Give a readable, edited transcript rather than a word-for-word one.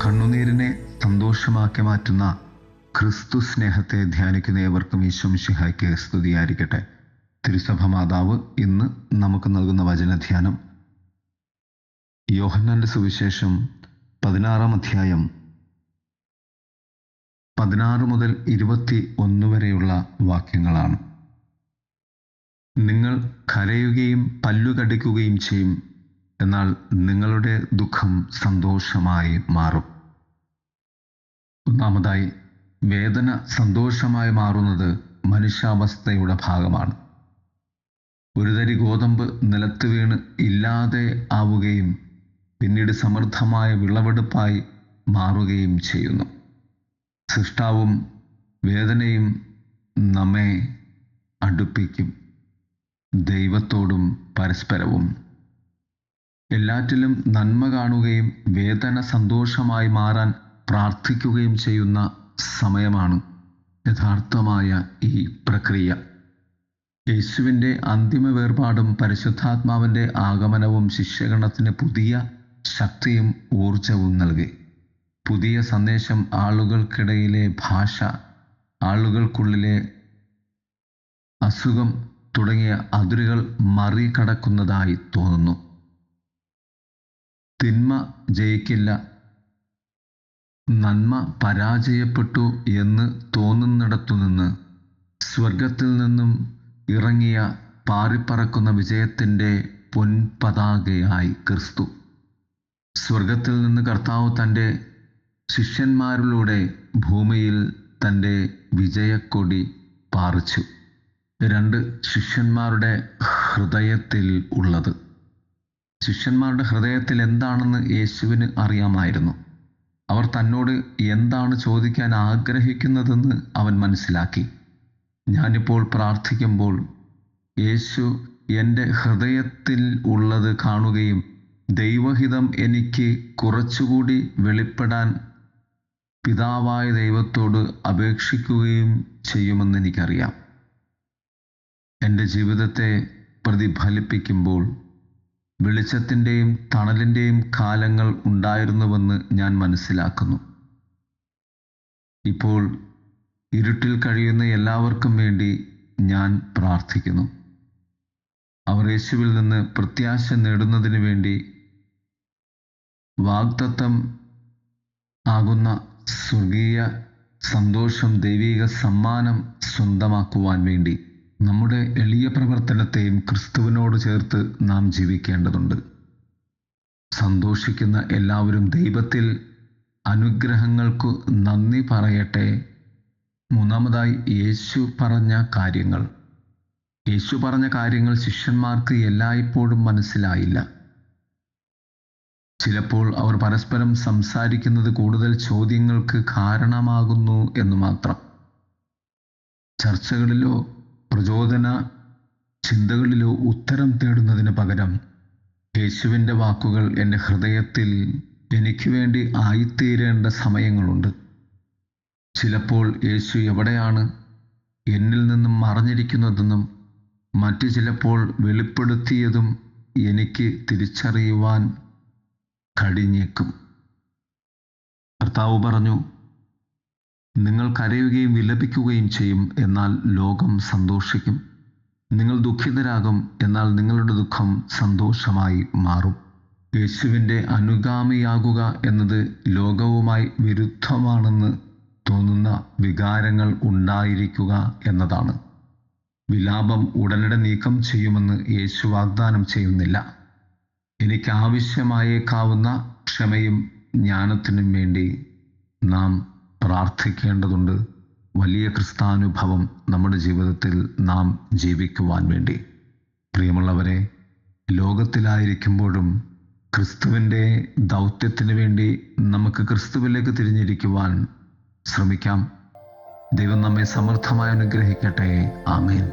കണ്ണുനീരിനെ സന്തോഷമാക്കി മാറ്റുന്ന ക്രിസ്തു സ്നേഹത്തെ ധ്യാനിക്കുന്ന ഏവർക്കും ഈശോ മിശിഹായ്ക്ക് സ്തുതിയായിരിക്കട്ടെ. തിരുസഭ മാതാവ് ഇന്ന് നമുക്ക് നൽകുന്ന വചനധ്യാനം യോഹന്നാന്റെ സുവിശേഷം 16-ാം അധ്യായം 16 മുതൽ 21 വരെയുള്ള വാക്യങ്ങളാണ്. നിങ്ങൾ കരയുകയും പല്ലുകടിക്കുകയും ചെയ്യും, എന്നാൽ നിങ്ങളുടെ ദുഃഖം സന്തോഷമായി മാറും. ഒന്നാമതായി, വേദന സന്തോഷമായി മാറുന്നത് മനുഷ്യാവസ്ഥയുടെ ഭാഗമാണ്. ഒരു തരി ഗോതമ്പ് നിലത്ത് വീണ് ഇല്ലാതെ ആവുകയും പിന്നീട് സമൃദ്ധമായ വിളവെടുപ്പായി മാറുകയും ചെയ്യുന്നു. സൃഷ്ടാവും വേദനയും നമ്മെ അടുപ്പിക്കും, ദൈവത്തോടും പരസ്പരവും. എല്ലാറ്റിലും നന്മ കാണുകയും വേദന സന്തോഷമായി മാറാൻ പ്രാർത്ഥിക്കുകയും ചെയ്യുന്ന സമയമാണ് യഥാർത്ഥമായ ഈ പ്രക്രിയ. യേശുവിൻ്റെ അന്തിമ വേർപാടും പരിശുദ്ധാത്മാവിൻ്റെ ആഗമനവും ശിഷ്യഗണത്തിന് പുതിയ ശക്തിയും ഊർജവും നൽകി. പുതിയ സന്ദേശം ആളുകൾക്കിടയിലെ ഭാഷ, ആളുകൾക്കുള്ളിലെ അസുഖം തുടങ്ങിയ അതിരുകൾ മറികടക്കുന്നതായി തോന്നുന്നു. തിന്മ ജയിക്കില്ല, നന്മ പരാജയപ്പെട്ടു എന്ന് തോന്നുന്നിടത്തുനിന്ന് സ്വർഗത്തിൽ നിന്നും ഇറങ്ങിയ പാറിപ്പറക്കുന്ന വിജയത്തിൻ്റെ പൊൻപതാകയായി ക്രിസ്തു. സ്വർഗത്തിൽ നിന്ന് കർത്താവ് തൻ്റെ ശിഷ്യന്മാരിലൂടെ ഭൂമിയിൽ തൻ്റെ വിജയക്കൊടി പാറിച്ചു. 2 ശിഷ്യന്മാരുടെ ഹൃദയത്തിൽ ഉള്ളത്. ശിഷ്യന്മാരുടെ ഹൃദയത്തിൽ എന്താണെന്ന് യേശുവിന് അറിയാമായിരുന്നു. അവർ തന്നോട് എന്താണ് ചോദിക്കാൻ ആഗ്രഹിക്കുന്നതെന്ന് അവൻ മനസ്സിലാക്കി. ഞാനിപ്പോൾ പ്രാർത്ഥിക്കുമ്പോൾ യേശു എൻ്റെ ഹൃദയത്തിൽ ഉള്ളത് കാണുകയും ദൈവഹിതം എനിക്ക് കുറച്ചുകൂടി വെളിപ്പെടാൻ പിതാവായ ദൈവത്തോട് അപേക്ഷിക്കുകയും ചെയ്യുമെന്ന് എനിക്കറിയാം. എൻ്റെ ജീവിതത്തെ പ്രതിഫലിപ്പിക്കുമ്പോൾ വെളിച്ചത്തിൻ്റെയും തണലിൻ്റെയും കാലങ്ങൾ ഉണ്ടായിരുന്നുവെന്ന് ഞാൻ മനസ്സിലാക്കുന്നു. ഇപ്പോൾ ഇരുട്ടിൽ കഴിയുന്ന എല്ലാവർക്കും വേണ്ടി ഞാൻ പ്രാർത്ഥിക്കുന്നു. അവർ യേശുവിൽ നിന്ന് പ്രത്യാശ നേടുന്നതിന് വേണ്ടി വാഗ്ദത്തം ആകുന്ന സ്വർഗീയ സന്തോഷം, ദൈവിക സമ്മാനം സ്വന്തമാക്കുവാൻ വേണ്ടി നമ്മുടെ എളിയ പ്രവർത്തനത്തെയും ക്രിസ്തുവിനോട് ചേർത്ത് നാം ജീവിക്കേണ്ടതുണ്ട്. സന്തോഷിക്കുന്ന എല്ലാവരും ദൈവത്തിൽ അനുഗ്രഹങ്ങൾക്കു നന്ദി പറയട്ടെ. മൂന്നാമതായി, യേശു പറഞ്ഞ കാര്യങ്ങൾ ശിഷ്യന്മാർക്ക് എല്ലായ്പ്പോഴും മനസ്സിലായില്ല. ചിലപ്പോൾ അവർ പരസ്പരം സംസാരിക്കുന്നത് കൂടുതൽ ചോദ്യങ്ങൾക്ക് കാരണമാകുന്നു എന്ന് മാത്രം. ചർച്ചകളിലോ പ്രചോദന ചിന്തകളിലോ ഉത്തരം തേടുന്നതിന് പകരം യേശുവിൻ്റെ വാക്കുകൾ എൻ്റെ ഹൃദയത്തിൽ എനിക്ക് വേണ്ടി ആയിത്തീരേണ്ട സമയങ്ങളുണ്ട്. ചിലപ്പോൾ യേശു എവിടെയാണ് എന്നിൽ നിന്നും മറഞ്ഞിരിക്കുന്നതെന്നും മറ്റു ചിലപ്പോൾ വെളിപ്പെടുത്തിയതും എനിക്ക് തിരിച്ചറിയുവാൻ കഴിഞ്ഞേക്കും. കർത്താവ് പറഞ്ഞു, നിങ്ങൾ കരയുകയും വിലപിക്കുകയും ചെയ്യും, എന്നാൽ ലോകം സന്തോഷിക്കും. നിങ്ങൾ ദുഃഖിതരാകും, എന്നാൽ നിങ്ങളുടെ ദുഃഖം സന്തോഷമായി മാറും. യേശുവിൻ്റെ അനുഗാമിയാകുക എന്നത് ലോകവുമായി വിരുദ്ധമാണെന്ന് തോന്നുന്ന വികാരങ്ങൾ ഉണ്ടായിരിക്കുക എന്നതാണ്. വിലാപം ഉടനടി നീക്കം ചെയ്യുമെന്ന് യേശു വാഗ്ദാനം ചെയ്യുന്നില്ല. എനിക്ക് ആവശ്യമായേക്കാവുന്ന ക്ഷമയും ജ്ഞാനത്തിനും വേണ്ടി നാം പ്രാർത്ഥിക്കേണ്ടതുണ്ട്. വലിയ ക്രിസ്താനുഭവം നമ്മുടെ ജീവിതത്തിൽ നാം ജീവിക്കുവാൻ വേണ്ടി. പ്രിയമുള്ളവരെ, ലോകത്തിലായിരിക്കുമ്പോഴും ക്രിസ്തുവിൻ്റെ ദൗത്യത്തിന് വേണ്ടി നമുക്ക് ക്രിസ്തുവിലേക്ക് തിരിഞ്ഞിരിക്കുവാൻ ശ്രമിക്കാം. ദൈവം നമ്മെ സമൃദ്ധമായി അനുഗ്രഹിക്കട്ടെ. ആമേൻ.